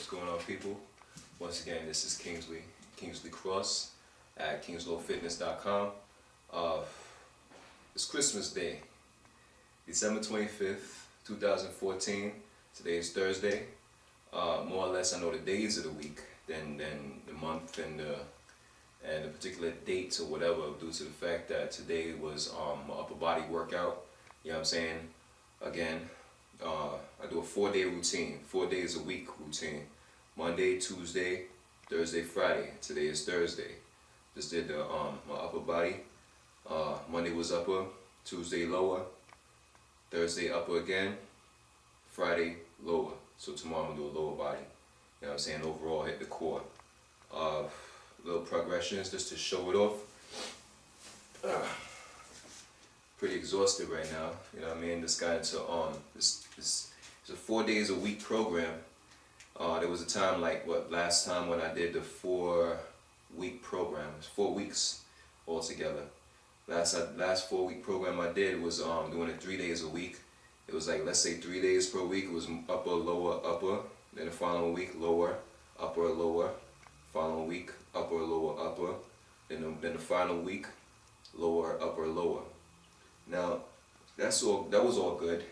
going on, people? Once again, this is Kingsley Cross at kingzLoFitness.com. It's Christmas Day, December 25th, 2014. Today is Thursday. More or less, I know the days of the week than the month and the particular dates or whatever, due to the fact that today was my upper body workout. You know what I'm saying? Again, I do a 4-day routine, 4 days a week routine. Monday, Tuesday, Thursday, Friday. Today is Thursday. Just did the my upper body. Monday was upper, Tuesday lower, Thursday upper again, Friday lower. So tomorrow I'm gonna do a lower body. You know what I'm saying? Overall hit the core. Little progressions just to show it off. Pretty exhausted right now. You know what I mean? Just got into it's a 4 days a week program. There was a time last time when I did the 4-week program. It was 4 weeks altogether. Last 4-week program I did was doing it 3 days a week. It was like, let's say 3 days per week. It was upper, lower, upper. Then the following week lower, upper, lower. Following week upper, lower, upper. Then the final week lower, upper, lower. Now that was all good.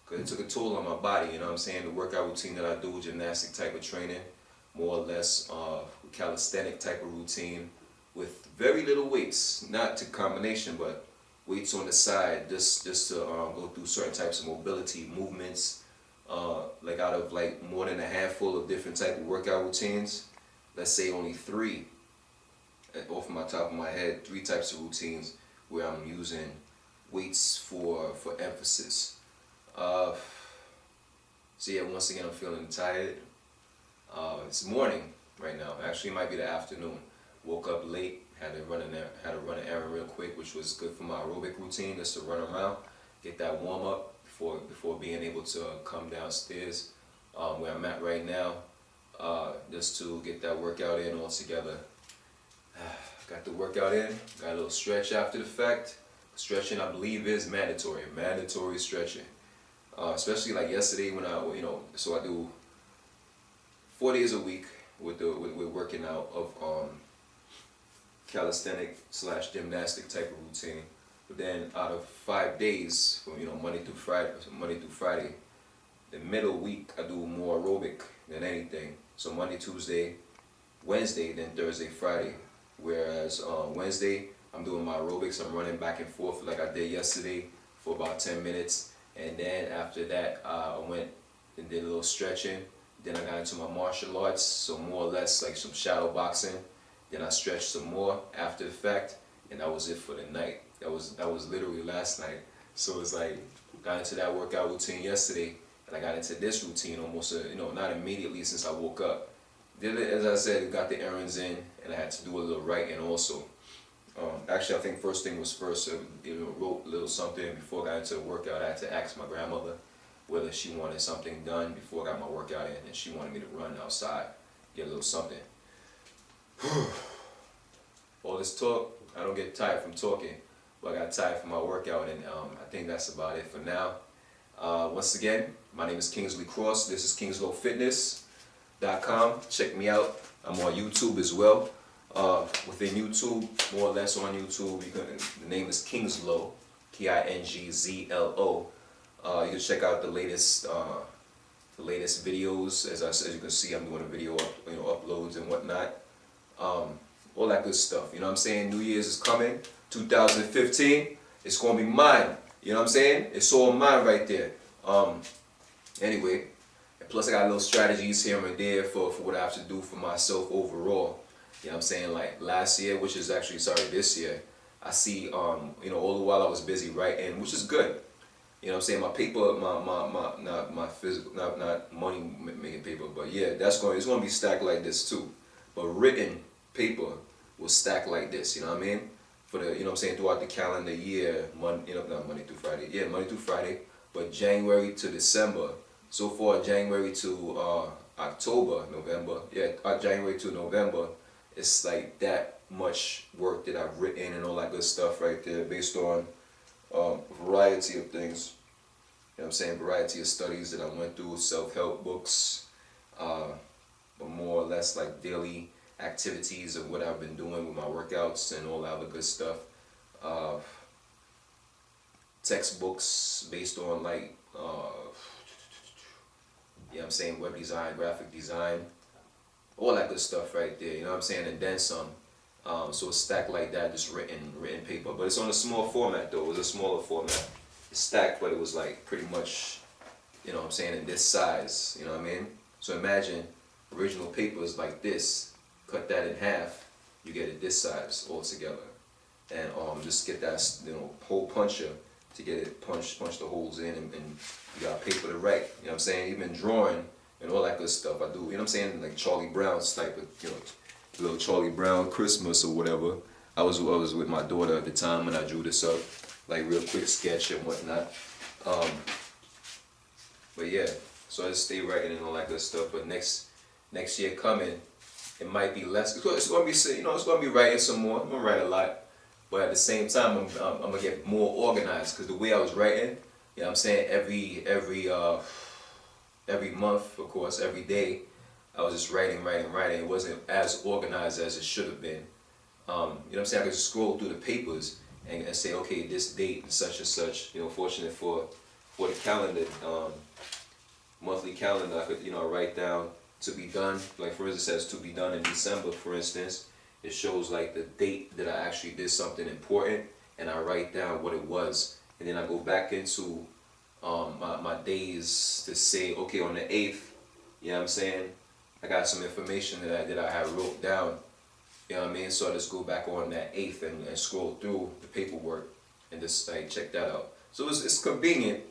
Cause it took a toll on my body, you know what I'm saying? The workout routine that I do, gymnastic type of training, more or less calisthenic type of routine with very little weights, not to combination, but weights on the side, just to go through certain types of mobility movements. Like out of like more than a handful of different type of workout routines, let's say only 3, off my top of my head, 3 types of routines where I'm using weights for emphasis. So yeah, once again, I'm feeling tired. It's morning right now. Actually, it might be the afternoon. Woke up late, had to run an errand real quick, which was good for my aerobic routine, just to run around, get that warm up before being able to come downstairs where I'm at right now, just to get that workout in all together. Got the workout in, got a little stretch after the fact. Stretching, I believe, is mandatory stretching. Especially like yesterday when so I do 4 days a week with working out of calisthenic / gymnastic type of routine. But then out of 5 days, from Monday through Friday, the middle week I do more aerobic than anything. So Monday, Tuesday, Wednesday, then Thursday, Friday. Whereas Wednesday I'm doing my aerobics. I'm running back and forth like I did yesterday for about 10 minutes. And then after that, I went and did a little stretching. Then I got into my martial arts, so more or less like some shadow boxing. Then I stretched some more after the fact, and that was it for the night. That was literally last night. So it's like, got into that workout routine yesterday, and I got into this routine almost, not immediately since I woke up. Did it, as I said, got the errands in, and I had to do a little writing also. Actually, I think first thing was first, wrote a little something before I got into the workout. I had to ask my grandmother whether she wanted something done before I got my workout in, and she wanted me to run outside, get a little something. All this talk, I don't get tired from talking, but I got tired from my workout, and I think that's about it for now. Once again, my name is Kingsley Cross. This is kingzLoFitness.com. Check me out. I'm on YouTube as well. Within YouTube, more or less on YouTube, the name is kingzLo, KINGZLO. You can check out the latest videos. As you can see, I'm doing a video uploads and whatnot. All that good stuff. You know what I'm saying? New Year's is coming. 2015. It's gonna be mine. You know what I'm saying? It's all mine right there. Anyway, and plus I got little strategies here and there for what I have to do for myself overall. You know what I'm saying? Like last year, which is actually, this year, I see, all the while I was busy writing, which is good. You know what I'm saying? My paper, not physical, not money making paper, but yeah, it's going to be stacked like this too. But written paper will stack like this, you know what I mean? For the, you know what I'm saying, throughout the calendar year, not Monday through Friday. Yeah, Monday through Friday, but January to December. So far, January to October, November. Yeah, January to November. It's like that much work that I've written and all that good stuff right there, based on a variety of things. You know what I'm saying? Variety of studies that I went through, self-help books, but more or less like daily activities of what I've been doing with my workouts and all that other good stuff. Uh, Textbooks based on like, you know what I'm saying, web design, graphic design, all that good stuff right there, you know what I'm saying, and then some. So it's stacked like that, just written paper, but it's on a small format though. It was a smaller format. It's stacked, but it was like pretty much, you know what I'm saying, in this size, you know what I mean? So imagine original paper is like this, cut that in half, you get it this size altogether. And just get that, you know, hole puncher to get it punch the holes in, and you got paper to write, you know what I'm saying? Even drawing and all that good stuff I do, you know what I'm saying? Like Charlie Brown's type of, you know, little Charlie Brown Christmas or whatever. I was with my daughter at the time when I drew this up, like real quick sketch and whatnot. But yeah, so I just stay writing and all that good stuff. But next year coming, it might be less. It's gonna be, you know, it's gonna be writing some more. I'm gonna write a lot, but at the same time, I'm gonna get more organized, because the way I was writing, you know what I'm saying, every month, of course, every day, I was just writing. It wasn't as organized as it should have been. You know what I'm saying? I could just scroll through the papers and say, okay, this date and such. You know, fortunate for the calendar, monthly calendar, I could, you know, write down to be done. Like for instance, it says to be done in December, for instance. It shows like the date that I actually did something important, and I write down what it was. And then I go back into my days to say, okay, on the 8th, you know what I'm saying, I got some information that I had wrote down, you know what I mean? So I just go back on that 8th and scroll through the paperwork and just like check that out. So it's convenient,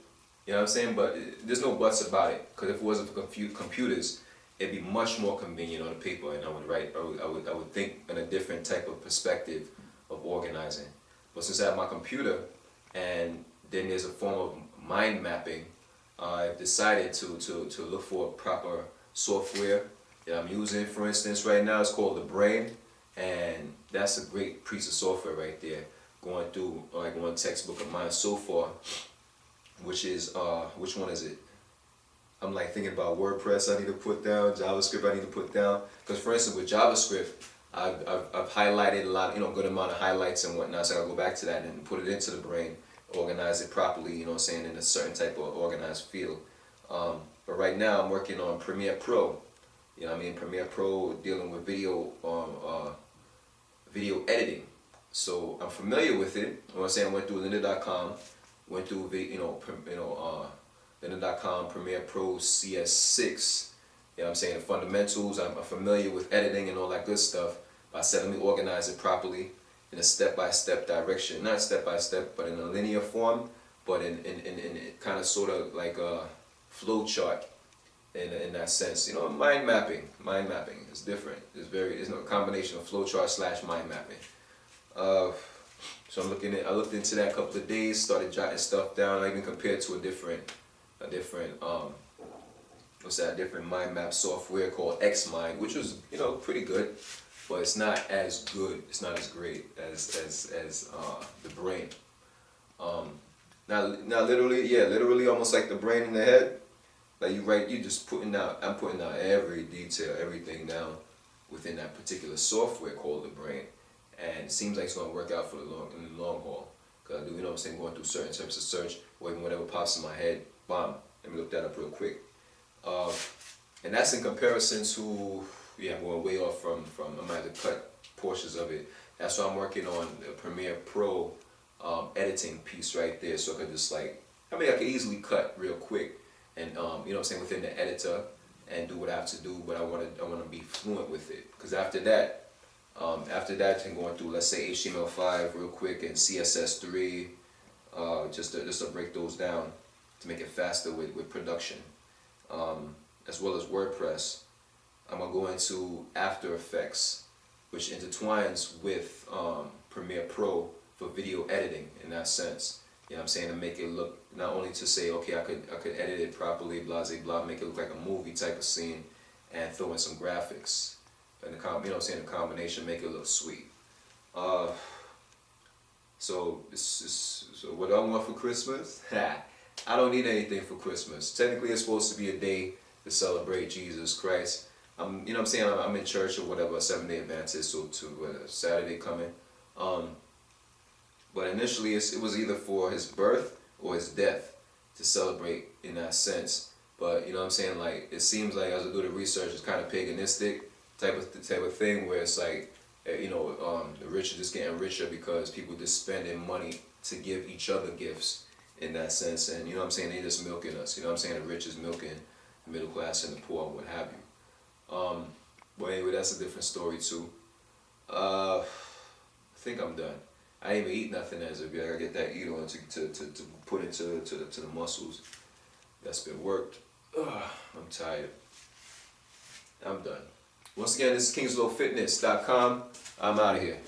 you know what I'm saying? But there's no buts about it, because if it wasn't for computers, it'd be much more convenient on the paper, and I would write, I would think in a different type of perspective of organizing. But since I have my computer, and then there's a form of mind mapping, I've decided to look for a proper software that I'm using. For instance, right now it's called the Brain, and that's a great piece of software right there. Going through like one textbook of mine so far, which is which one is it? I'm like thinking about WordPress I need to put down, JavaScript I need to put down. Because for instance with JavaScript, I've highlighted a lot, you know, good amount of highlights and whatnot. So I'll go back to that and put it into the Brain, organize it properly, you know what I'm saying, in a certain type of organized field. But right now I'm working on Premiere Pro. You know what I mean? Premiere Pro, dealing with video editing. So I'm familiar with it. You know what I'm saying? I went through lynda.com, went through lynda.com Premiere Pro CS6. You know what I'm saying? The fundamentals. I'm familiar with editing and all that good stuff. But I said, let me organize it properly in a step-by-step direction. Not step-by-step, but in a linear form, but in kind of sort of like a flow chart in that sense. You know, mind mapping is different. It's a combination of flow chart / mind mapping. So I looked into that a couple of days, started jotting stuff down. I even compared to a different different mind map software called Xmind, which was, you know, pretty good, but it's not as good. It's not as great as the Brain. Now literally almost like the brain in the head. Like I'm putting out every detail, everything down within that particular software called the Brain, and it seems like it's gonna work out in the long haul. Cause I do, you know what I'm saying, going through certain types of search, or even whatever pops in my head, bam, let me look that up real quick. And that's in comparison to, I'm going way off from I might have to cut portions of it. That's why I'm working on the Premiere Pro editing piece right there, so I could just I could easily cut real quick, and you know what I'm saying, within the editor, and do what I have to do, but I want to be fluent with it. Because after that, and going through, let's say, HTML5 real quick and CSS3, just to break those down to make it faster with production, as well as WordPress. I'm gonna go into After Effects, which intertwines with Premiere Pro for video editing in that sense. You know what I'm saying, to make it look, not only to say, okay, I could edit it properly, blah, blah, blah, make it look like a movie type of scene, and throw in some graphics. And you know what I'm saying, the combination, make it look sweet. So what do I want for Christmas? I don't need anything for Christmas. Technically, it's supposed to be a day to celebrate Jesus Christ. You know what I'm saying? I'm in church or whatever, Seventh-day Adventist, so to Saturday coming. But initially it was either for his birth or his death to celebrate in that sense. But you know what I'm saying? Like, it seems like as I do the research, it's kind of paganistic type of thing where it's like, you know, the rich are just getting richer because people just spending money to give each other gifts in that sense. And you know what I'm saying? They just milking us. You know what I'm saying? The rich is milking the middle class and the poor, what have you. But anyway, that's a different story too. I think I'm done. I didn't even eat nothing as of yet. I gotta get that eat on to put into the muscles. That's been worked. I'm tired. I'm done. Once again, this is kingzLoFitness.com. I'm out of here.